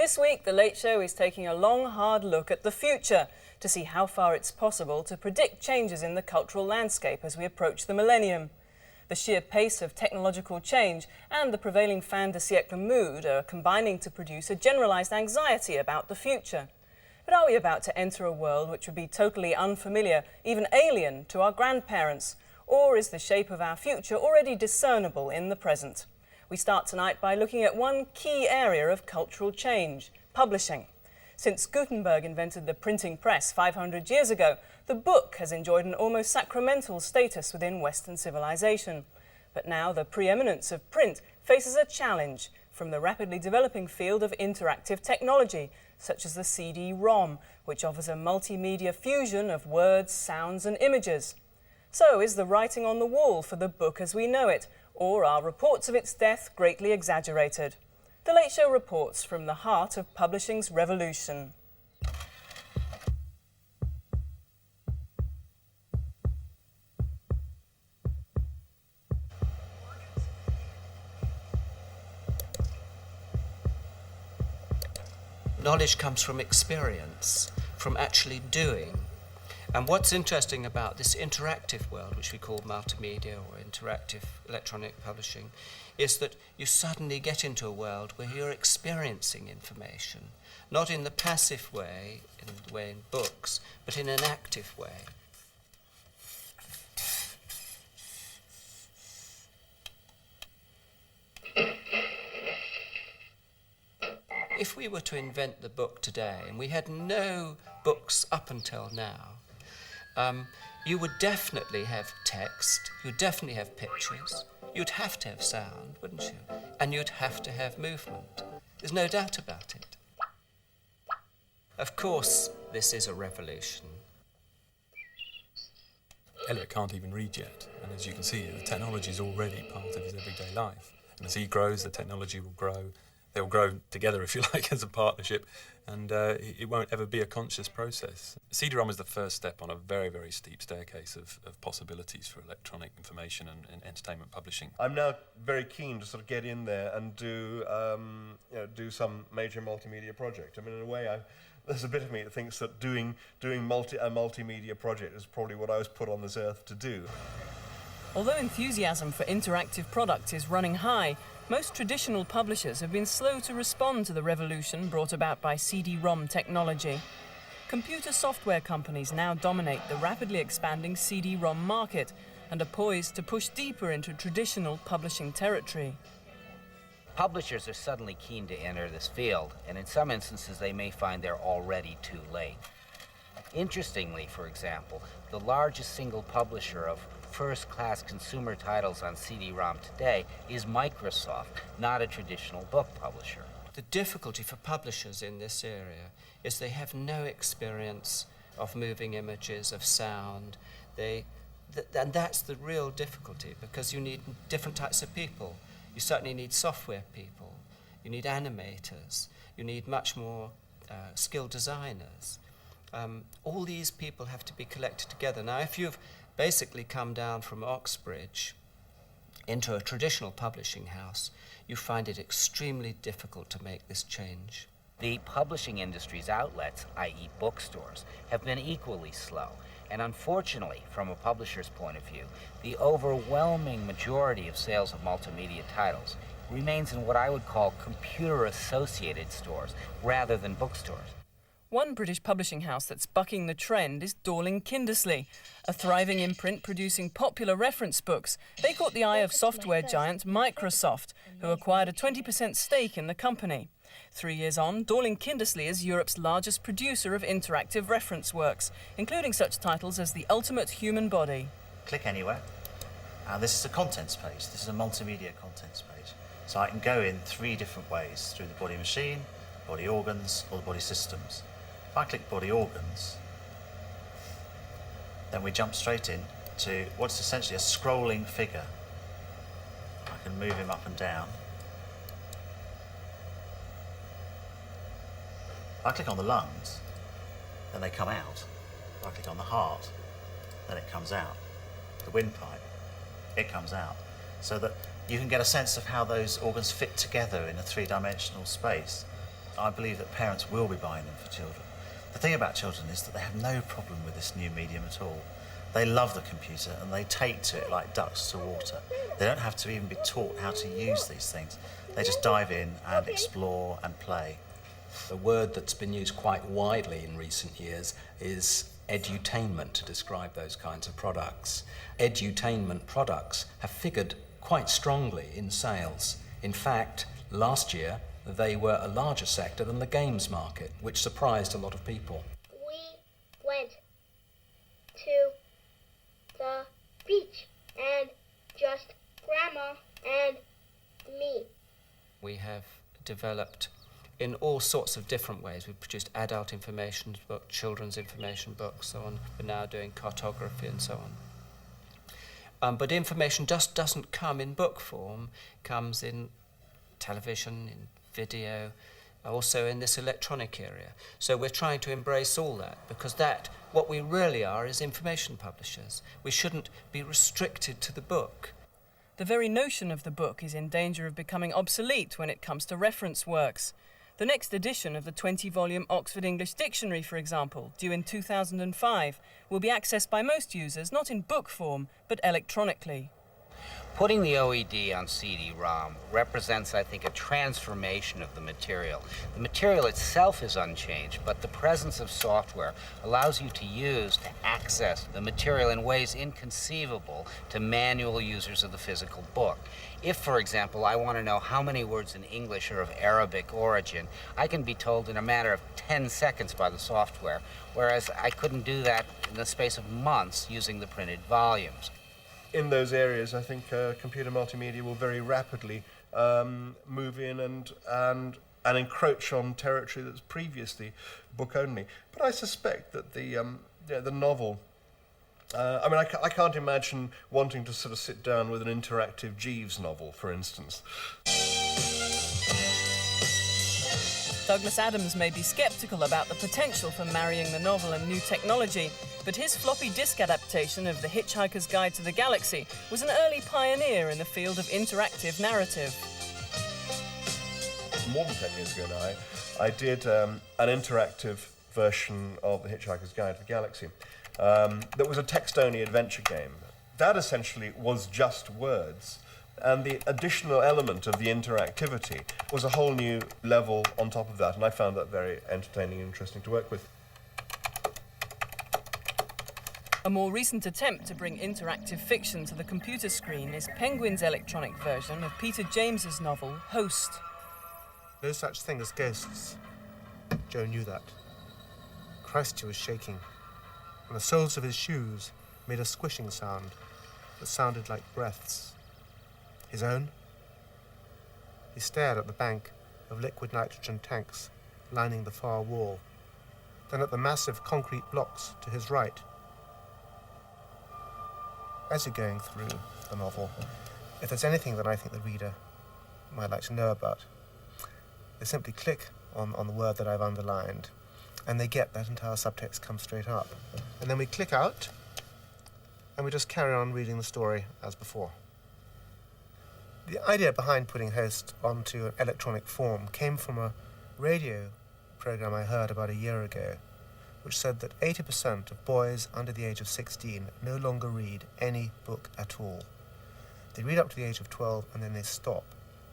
This week, The Late Show is taking a long, hard look at the future to see how far it's possible to predict changes in the cultural landscape as we approach the millennium. The sheer pace of technological change and the prevailing fin de siècle mood are combining to produce a generalised anxiety about the future. But are we about to enter a world which would be totally unfamiliar, even alien, to our grandparents? Or is the shape of our future already discernible in the present? We start tonight by looking at one key area of cultural change, publishing. Since Gutenberg invented the printing press 500 years ago, the book has enjoyed an almost sacramental status within Western civilization. But now the preeminence of print faces a challenge from the rapidly developing field of interactive technology, such as the CD-ROM, which offers a multimedia fusion of words, sounds and images. So is the writing on the wall for the book as we know it, or are reports of its death greatly exaggerated? The Late Show reports from the heart of publishing's revolution. Knowledge comes from experience, from actually doing. And what's interesting about this interactive world, which we call multimedia or interactive electronic publishing, is that you suddenly get into a world where you're experiencing information, not in the passive way, in the way in books, but in an active way. If we were to invent the book today, and we had no books up until now, you would definitely have text, you'd definitely have pictures, you'd have to have sound, wouldn't you? And you'd have to have movement. There's no doubt about it. Of course, this is a revolution. Elliot can't even read yet, and as you can see, the technology is already part of his everyday life. And as he grows, the technology will grow. They'll grow together, if you like, as a partnership, and it won't ever be a conscious process. CD-ROM is the first step on a very, very steep staircase of possibilities for electronic information and entertainment publishing. I'm now very keen to sort of get in there and do some major multimedia project. I mean, in a way, there's a bit of me that thinks that doing a multimedia project is probably what I was put on this earth to do. Although enthusiasm for interactive products is running high, most traditional publishers have been slow to respond to the revolution brought about by CD-ROM technology. Computer software companies now dominate the rapidly expanding CD-ROM market and are poised to push deeper into traditional publishing territory. Publishers are suddenly keen to enter this field, and in some instances they may find they're already too late. Interestingly, for example, the largest single publisher of first-class consumer titles on CD-ROM today is Microsoft, not a traditional book publisher. The difficulty for publishers in this area is they have no experience of moving images, of sound. And that's the real difficulty, because you need different types of people. You certainly need software people, you need animators, you need much more skilled designers. All these people have to be collected together. Now, if you've basically come down from Oxbridge into a traditional publishing house, you find it extremely difficult to make this change. The publishing industry's outlets, i.e. bookstores, have been equally slow. And unfortunately, from a publisher's point of view, the overwhelming majority of sales of multimedia titles remains in what I would call computer-associated stores rather than bookstores. One British publishing house that's bucking the trend is Dorling Kindersley, a thriving imprint producing popular reference books. They caught the eye of software giant Microsoft, who acquired a 20% stake in the company. 3 years on, Dorling Kindersley is Europe's largest producer of interactive reference works, including such titles as The Ultimate Human Body. Click anywhere, and this is a contents page. This is a multimedia contents page. So I can go in 3 different ways, through the body machine, body organs, or the body systems. If I click body organs, then we jump straight in to what's essentially a scrolling figure. I can move him up and down. If I click on the lungs, then they come out. If I click on the heart, then it comes out. The windpipe, it comes out. So that you can get a sense of how those organs fit together in a 3-dimensional space. I believe that parents will be buying them for children. The thing about children is that they have no problem with this new medium at all. They love the computer and they take to it like ducks to water. They don't have to even be taught how to use these things. They just dive in and explore and play. The word that's been used quite widely in recent years is edutainment to describe those kinds of products. Edutainment products have figured quite strongly in sales. In fact, last year they were a larger sector than the games market, which surprised a lot of people. We went to the beach and just Grandma and me. We have developed in all sorts of different ways. We've produced adult information books, children's information books, so on. We're now doing cartography and so on. But information just doesn't come in book form. It comes in television, in video, also in this electronic area. So we're trying to embrace all that, because what we really are is information publishers. We shouldn't be restricted to the book. The very notion of the book is in danger of becoming obsolete when it comes to reference works. The next edition of the 20-volume Oxford English Dictionary, for example, due in 2005, will be accessed by most users not in book form, but electronically. Putting the OED on CD-ROM represents, I think, a transformation of the material. The material itself is unchanged, but the presence of software allows you to access the material in ways inconceivable to manual users of the physical book. If, for example, I want to know how many words in English are of Arabic origin, I can be told in a matter of 10 seconds by the software, whereas I couldn't do that in the space of months using the printed volumes. In those areas, I think computer multimedia will very rapidly move in and encroach on territory that's previously book only. But I suspect that the novel. I can't imagine wanting to sort of sit down with an interactive Jeeves novel, for instance. Douglas Adams may be sceptical about the potential for marrying the novel and new technology, but his floppy disk adaptation of The Hitchhiker's Guide to the Galaxy was an early pioneer in the field of interactive narrative. More than 10 years ago now, I did an interactive version of The Hitchhiker's Guide to the Galaxy that was a text-only adventure game. That essentially was just words. And the additional element of the interactivity was a whole new level on top of that, and I found that very entertaining and interesting to work with. A more recent attempt to bring interactive fiction to the computer screen is Penguin's electronic version of Peter James's novel, Host. No such thing as ghosts. Joe knew that. Christ was shaking, and the soles of his shoes made a squishing sound that sounded like breaths. His own? He stared at the bank of liquid nitrogen tanks lining the far wall, then at the massive concrete blocks to his right. As you're going through the novel, if there's anything that I think the reader might like to know about, they simply click on the word that I've underlined, and they get that entire subtext come straight up. And then we click out, and we just carry on reading the story as before. The idea behind putting Host onto an electronic form came from a radio program I heard about a year ago, which said that 80% of boys under the age of 16 no longer read any book at all. They read up to the age of 12 and then they stop.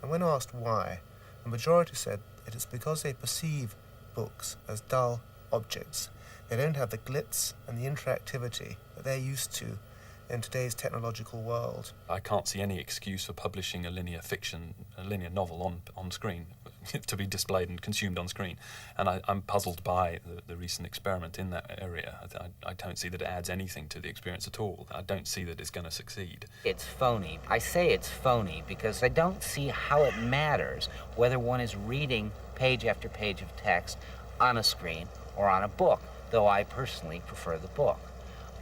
And when asked why, the majority said it is because they perceive books as dull objects. They don't have the glitz and the interactivity that they're used to in today's technological world. I can't see any excuse for publishing a linear fiction, a linear novel on screen, to be displayed and consumed on screen. And I'm puzzled by the recent experiment in that area. I don't see that it adds anything to the experience at all. I don't see that it's going to succeed. It's phony. I say it's phony because I don't see how it matters whether one is reading page after page of text on a screen or on a book, though I personally prefer the book.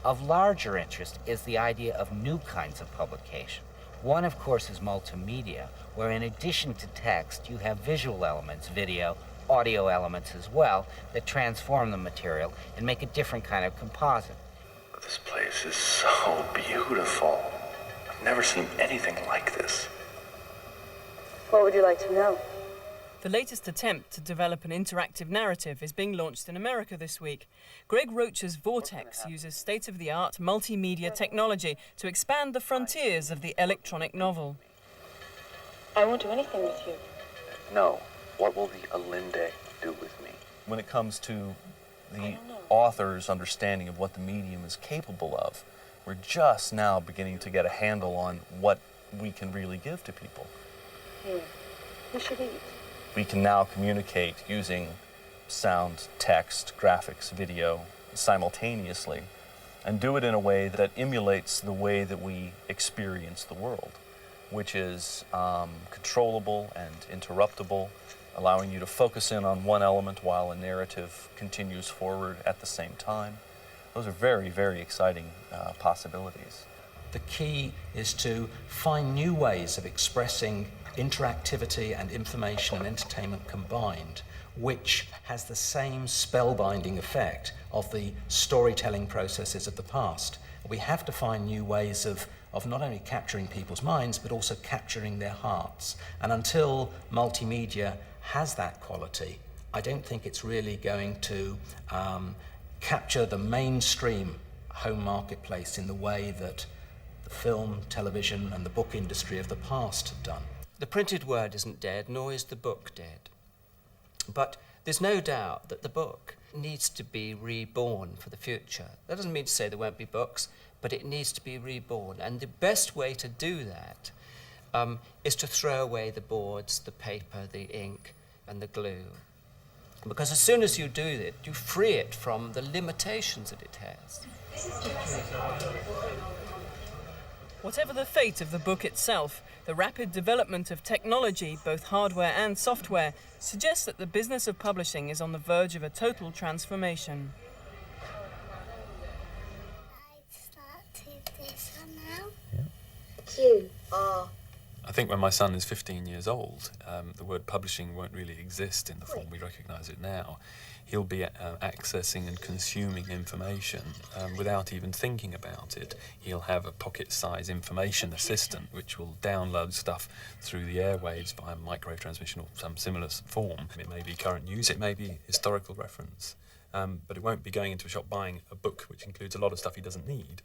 Of larger interest is the idea of new kinds of publication. One, of course, is multimedia, where in addition to text, you have visual elements, video, audio elements as well, that transform the material and make a different kind of composite. This place is so beautiful. I've never seen anything like this. What would you like to know? The latest attempt to develop an interactive narrative is being launched in America this week. Greg Roach's Vortex uses state-of-the-art multimedia technology to expand the frontiers of the electronic novel. I won't do anything with you. No. What will the Alinde do with me? When it comes to the author's understanding of what the medium is capable of, we're just now beginning to get a handle on what we can really give to people. Here, you should eat. We can now communicate using sound, text, graphics, video simultaneously, and do it in a way that emulates the way that we experience the world, which is controllable and interruptible, allowing you to focus in on one element while a narrative continues forward at the same time. Those are very, very exciting possibilities. The key is to find new ways of expressing interactivity and information and entertainment combined, which has the same spellbinding effect of the storytelling processes of the past. We have to find new ways of not only capturing people's minds, but also capturing their hearts. And until multimedia has that quality, I don't think it's really going to capture the mainstream home marketplace in the way that the film, television, and the book industry of the past have done. The printed word isn't dead, nor is the book dead. But there's no doubt that the book needs to be reborn for the future. That doesn't mean to say there won't be books, but it needs to be reborn. And the best way to do that is to throw away the boards, the paper, the ink, and the glue. Because as soon as you do it, you free it from the limitations that it has. Whatever the fate of the book itself, the rapid development of technology, both hardware and software, suggests that the business of publishing is on the verge of a total transformation. I think when my son is 15 years old, the word publishing won't really exist in the form we recognise it now. He'll be accessing and consuming information without even thinking about it. He'll have a pocket-sized information assistant which will download stuff through the airwaves via microwave transmission or some similar form. It may be current news, it may be historical reference, but it won't be going into a shop buying a book which includes a lot of stuff he doesn't need.